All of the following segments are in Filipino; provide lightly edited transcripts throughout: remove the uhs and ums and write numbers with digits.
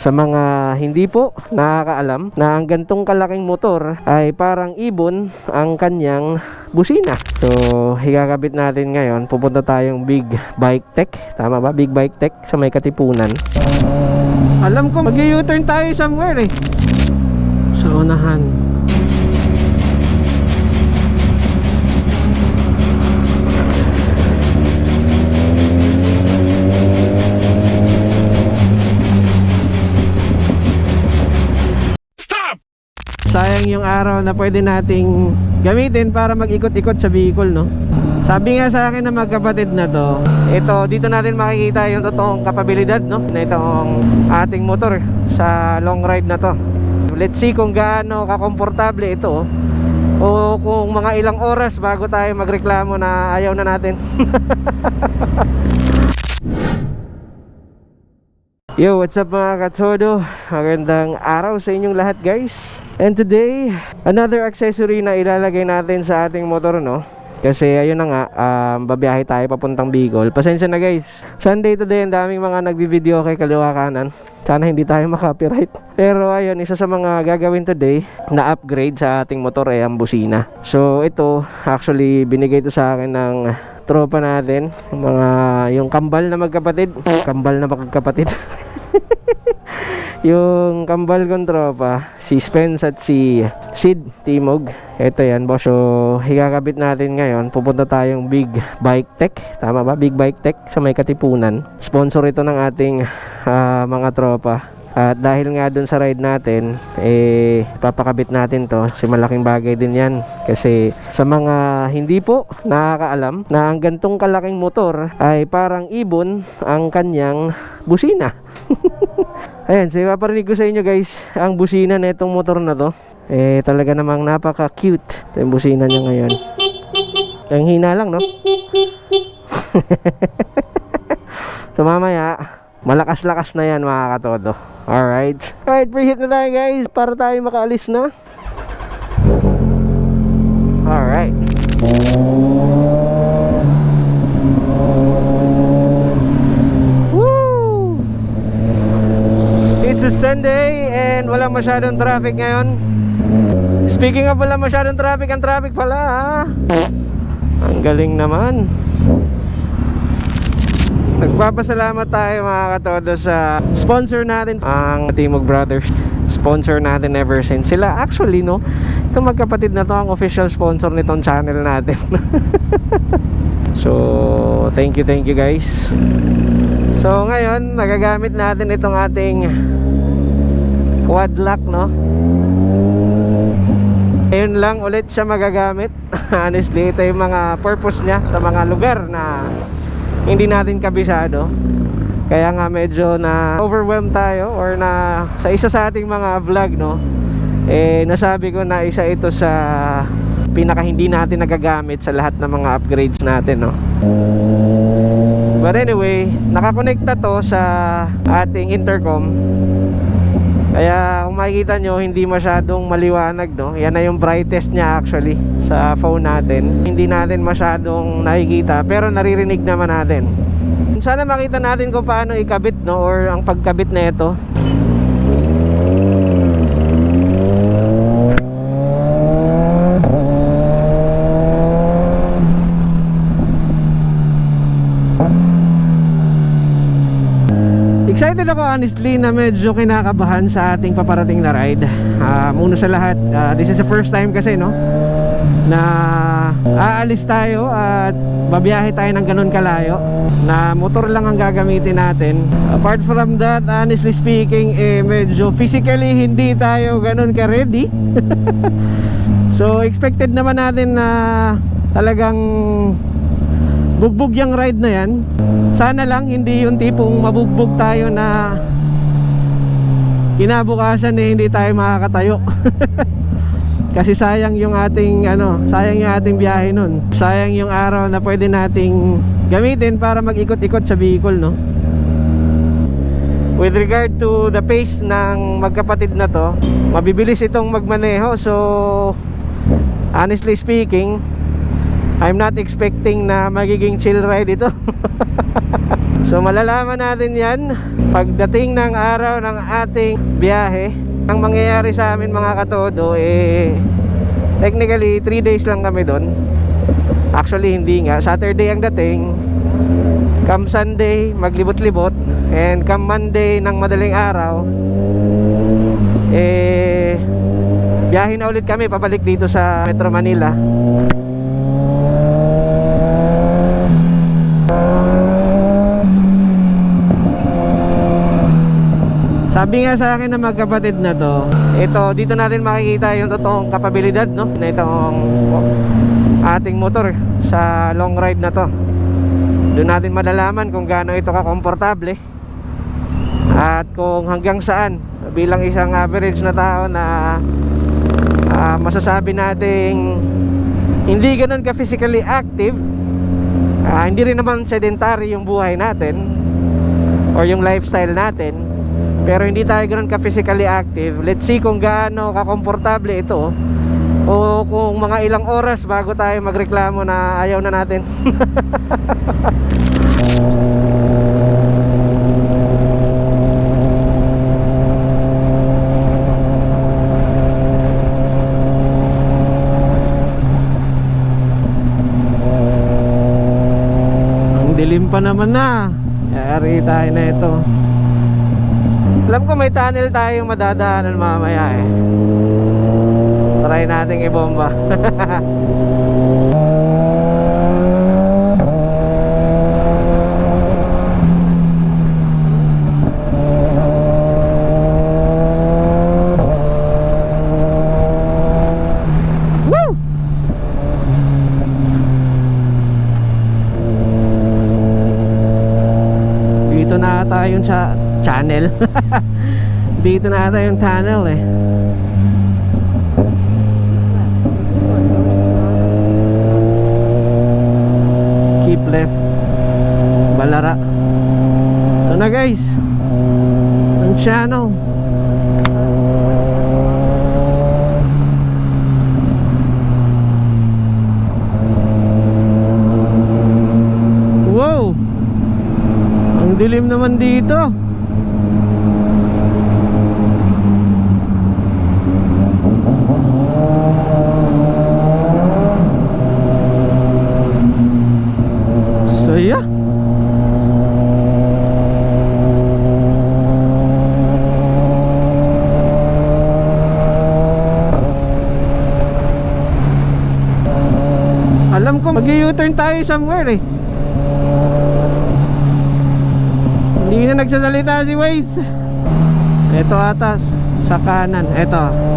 Sa mga hindi po nakakaalam na ang gantong kalaking motor ay parang ibon ang kanyang busina. So, higakabit natin ngayon. Pupunta tayong Big Bike Tech. Tama ba? Big Bike Tech sa may Katipunan. Alam ko mag-u-turn tayo somewhere eh. Sa unahan. Sayang yung araw na pwede nating gamitin para mag-ikot-ikot sa Bicol, no? Sabi nga sa akin na magkapatid na to, dito natin makikita yung totoong kapabilidad, no? Na itong ating motor sa long ride na to. Let's see kung gaano kakomportable ito, o kung mga ilang oras bago tayo magreklamo na ayaw na natin. Yo, what's up mga katodo? Magandang araw sa inyong lahat, guys. And today, another accessory na ilalagay natin sa ating motor, no? Kasi ayun na nga, babiyahe tayo papuntang Bicol. Pasensya na, guys, Sunday today, ang daming mga nagbi-video kay kaliwa kanan. Sana hindi tayo makopyright. Pero ayun, isa sa mga gagawin today na upgrade sa ating motor ay ang busina. So ito, actually binigay ito sa akin ng tropa natin, yung kambal na magkapatid. Yung kambal kong tropa, si Spence at si Sid Timog. Ito yan, boss. So, higakabit natin ngayon. Pupunta tayong Big Bike Tech. Tama ba? Big Bike Tech sa may Katipunan. Sponsor ito ng ating mga tropa. At dahil nga dun sa ride natin, papakabit natin to. Kasi malaking bagay din yan. Kasi sa mga hindi po nakakaalam na ang gantong kalaking motor ay parang ibon ang kanyang busina. Ayan, so ipaparinig ko sa inyo, guys, ang busina na itong motor na to. Talaga namang napaka-cute. Ito yung busina niya ngayon. Ang hina lang, no? So mamaya, malakas-lakas na yan, mga katodo. Alright, preheat na tayo, guys, para tayo makaalis na. Alright. Woo! It's a Sunday and wala masyadong traffic ngayon. Speaking of wala masyadong traffic, ang traffic pala, ha? Ang galing naman. Nagpapasalamat tayo, mga katodo, sa sponsor natin, ang Timog Brothers. Sponsor natin ever since. Sila actually, no, itong magkapatid na to ang official sponsor nitong channel natin. So thank you guys. So ngayon, nagagamit natin itong ating quad lock, no. Ayun lang ulit siya magagamit. Honestly, ito yung mga purpose niya sa mga lugar na hindi natin kabisado. Kaya nga medyo na overwhelmed tayo, or na sa isa sa ating mga vlog, no, nasabi ko na isa ito sa pinaka hindi natin nagagamit sa lahat ng mga upgrades natin, no. But anyway, nakakonekta to sa ating intercom. Kaya kung makikita nyo, hindi masyadong maliwanag, no. Yan na yung brightest niya actually sa phone natin. Hindi natin masyadong nakikita, pero naririnig naman natin. Sana makita natin kung paano ikabit, no, or ang pagkabit na ito. Excited ako, honestly, na medyo kinakabahan sa ating paparating na ride. Muna sa lahat, this is the first time kasi, no, na aalis tayo at babiyahe tayo ng ganun kalayo, na motor lang ang gagamitin natin. Apart from that, honestly speaking, medyo physically hindi tayo ganun ka-ready. So expected naman natin na talagang bugbog yung ride na yan. Sana lang hindi yung tipong mabugbog tayo na kinabukasan hindi tayo makakatayo. Kasi sayang yung ating biyahe nun. Sayang yung araw na pwede nating gamitin para mag-ikot-ikot sa Bicol, no. With regard to the pace ng magkapatid na to, mabibilis itong magmaneho. So honestly speaking, I'm not expecting na magiging chill ride ito. So malalaman natin yan pagdating ng araw ng ating biyahe. Ang mangyayari sa amin mga katodo, technically 3 days lang kami doon. Actually hindi nga, Saturday ang dating, come Sunday maglibot-libot, and come Monday ng madaling araw biyahe na ulit kami pabalik dito sa Metro Manila. Sabi nga sa akin ng magkapatid na to, ito, dito natin makikita yung totoong kapabilidad, no, na itong ating motor sa long ride na to. Doon natin malalaman kung gaano ito kakomportable at kung hanggang saan bilang isang average na tao na masasabi nating hindi ganun ka physically active, hindi rin naman sedentary yung buhay natin or yung lifestyle natin, pero hindi tayo ganun ka physically active. Let's see kung gaano kakomportable ito o kung mga ilang oras bago tayo magreklamo na ayaw na natin. Ang dilim pa naman na. Yari tayo na ito. Alam ko may tunnel tayong madadaanan mamaya Try nating ibomba. Woo! Dito na tayo sa channel. Dito na ata yung tunnel Keep left Balara. Ito na guys ang channel. Wow, ang dilim naman dito. Yeah. Alam ko mag-u-turn tayo somewhere Hindi na nagsasalita si Waze. Ito ata sa kanan. Ito.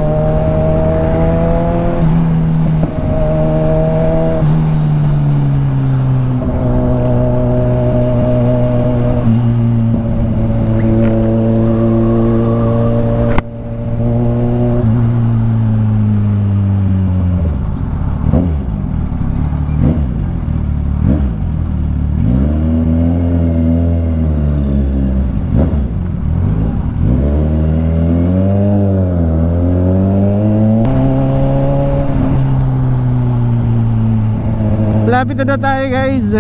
Lapit na tayo guys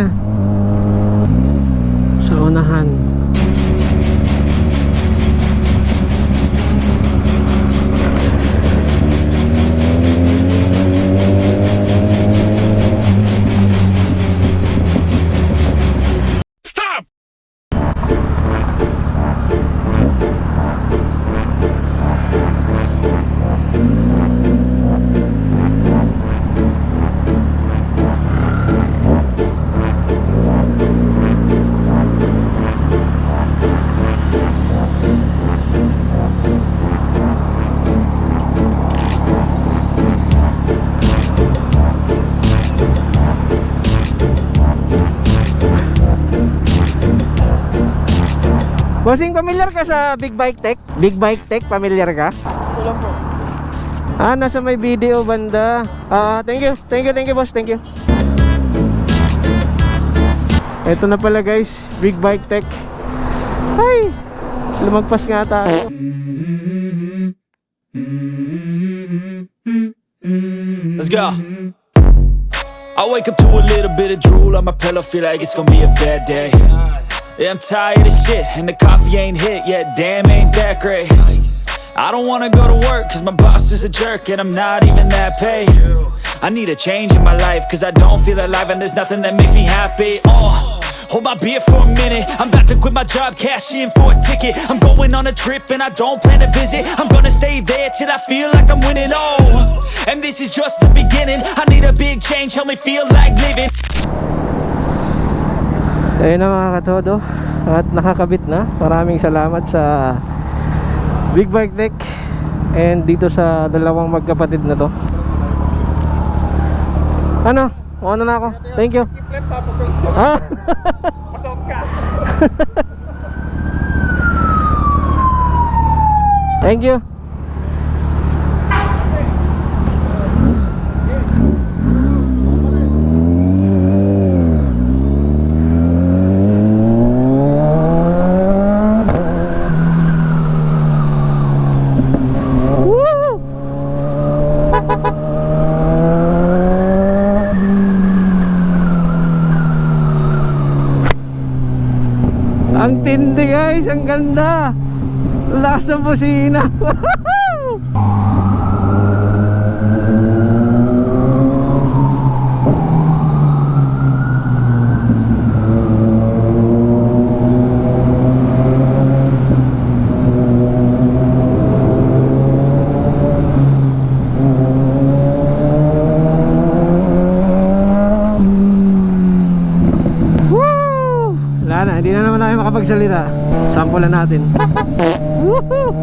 sa unahan. Stop! Bossing, familiar ka sa Big Bike Tech? Big Bike Tech, familiar ka? Wala po. Nasa may video banda. Thank you boss, thank you. Ito na pala guys, Big Bike Tech. Ay, lumagpas nga tayo. Let's go. I wake up to a little bit of drool on my pillow, feel like it's gonna be a bad day. Yeah, I'm tired of shit, and the coffee ain't hit yet, damn ain't that great. I don't wanna go to work, cause my boss is a jerk, and I'm not even that paid. I need a change in my life, cause I don't feel alive, and there's nothing that makes me happy. Hold my beer for a minute, I'm about to quit my job, cash in for a ticket. I'm going on a trip, and I don't plan to visit. I'm gonna stay there till I feel like I'm winning, and this is just the beginning. I need a big change, help me feel like living. Ayun na mga katodo, at nakakabit na. Maraming salamat sa Big Bike Tech and dito sa dalawang magkapatid na to. Ano? Ano na ako? Thank you. Ah? Pasok ka. Thank you. Ang tindi guys, ang ganda. Lakas ng busina. Hindi na naman tayo makapagsalita. Sample natin. Woohoo!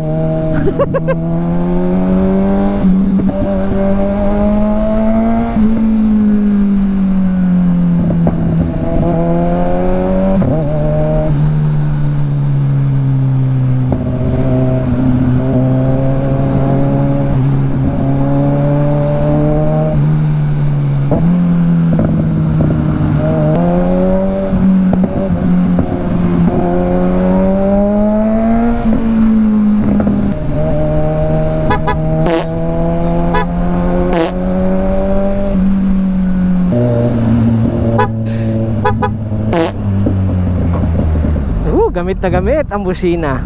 Gamit na gamit ang busina.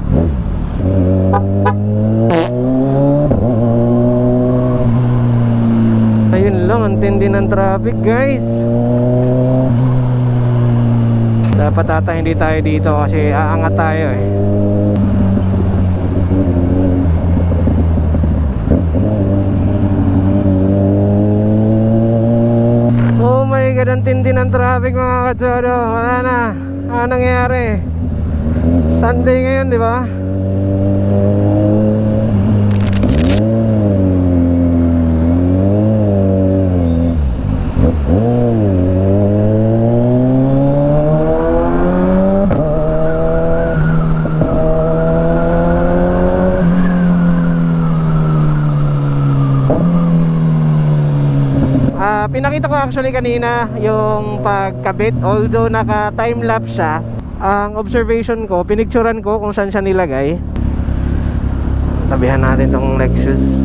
Ayun lang, ang tindi ng traffic guys. Dapat ata hindi tayo dito kasi aangat tayo eh. Oh my god, ang tindi ng traffic mga katsoro. Wala na. Ano nangyayari? Sunday ngayon, di ba? Pinakita ko actually kanina yung pagkabit, although naka time lapse siya. Ang observation ko, pinicturean ko kung saan siya nilagay. Tabihan natin tong Lexus.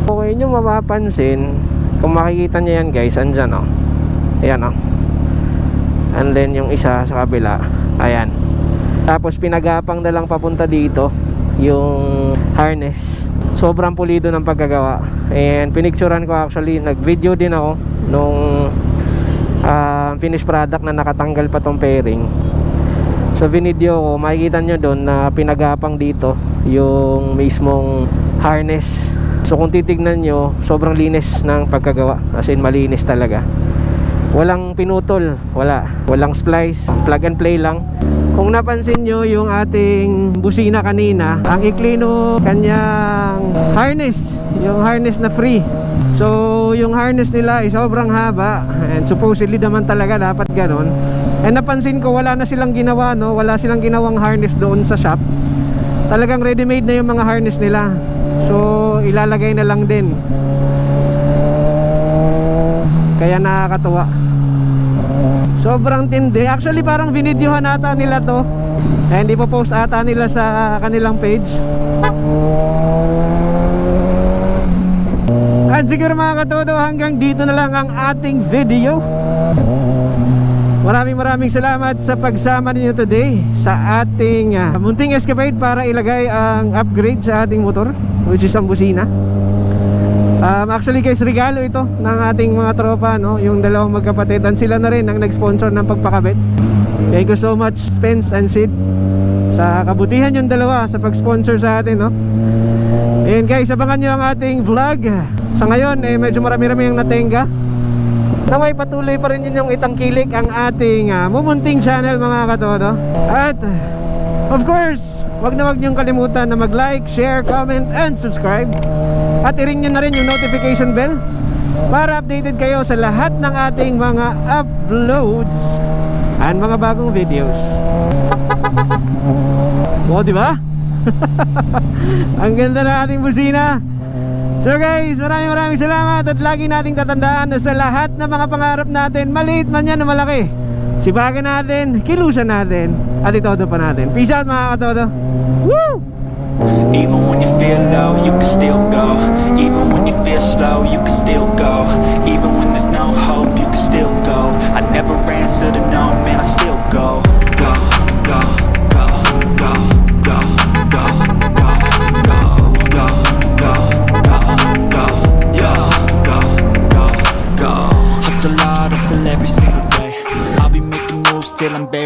Okay nyo mapapansin, kung makikita nyo yan guys, andyan o. Ayan o. And then yung isa sa kabila, ayan. Tapos pinagapang na lang papunta dito yung harness. Sobrang pulido ng pagkagawa. And pinicturean ko actually, nag-video din ako nung finished product na nakatanggal pa tong fairing. So video ko, makikita nyo doon na pinagapang dito yung mismong harness. So kung titignan nyo, sobrang linis ng pagkagawa. As in malinis talaga. Walang pinutol, walang splice, plug and play lang. Kung napansin nyo yung ating busina kanina, ang iklino kanyang harness, yung harness na free. So yung harness nila ay sobrang haba, and supposedly naman talaga dapat ganon. And napansin ko wala na silang ginawa, no? Wala silang ginawang harness doon sa shop. Talagang ready made na yung mga harness nila. So ilalagay na lang din. Kaya nakakatuwa. Sobrang tindi. Actually parang vinidyohan ata nila to. Eh, hindi po post ata nila sa kanilang page. At siguro mga katodo, hanggang dito na lang ang ating video. maraming salamat sa pagsama ninyo today sa ating munting escapade para ilagay ang upgrade sa ating motor, which is ang busina. Actually guys, regalo ito ng ating mga tropa, no? Yung dalawang magkapatid, and sila na rin ang nag-sponsor ng pagpakabit. Thank you so much Spence and Sid sa kabutihan yung dalawa sa pag-sponsor sa atin, no? And guys, abangan nyo ang ating vlog. Sa ngayon, medyo marami-rami yung natenga. Naway patuloy pa rin yun yung itangkilik ang ating mumunting channel mga katodo. At of course, wag nyong kalimutan na mag-like, share, comment, and subscribe. At i-ring nyo na rin yung notification bell para updated kayo sa lahat ng ating mga uploads and mga bagong videos. O, di ba? Ang ganda na ating busina. So guys, maraming salamat. At lagi nating tatandaan na sa lahat ng mga pangarap natin, maliit man yan o malaki, sipagan natin, kilusan natin, at itodo pa natin. Peace out mga katodo. Woo! Even when you feel low, you can still go. Even when you feel slow, you can still go. Even when there's no hope, you can still go. I never answer to no, man, I still go. Go, go, go, go, go, go, go, go, go, go, go, go, yo, go, go, go. Hustle hard, hustle every single day. I'll be making moves till I'm buried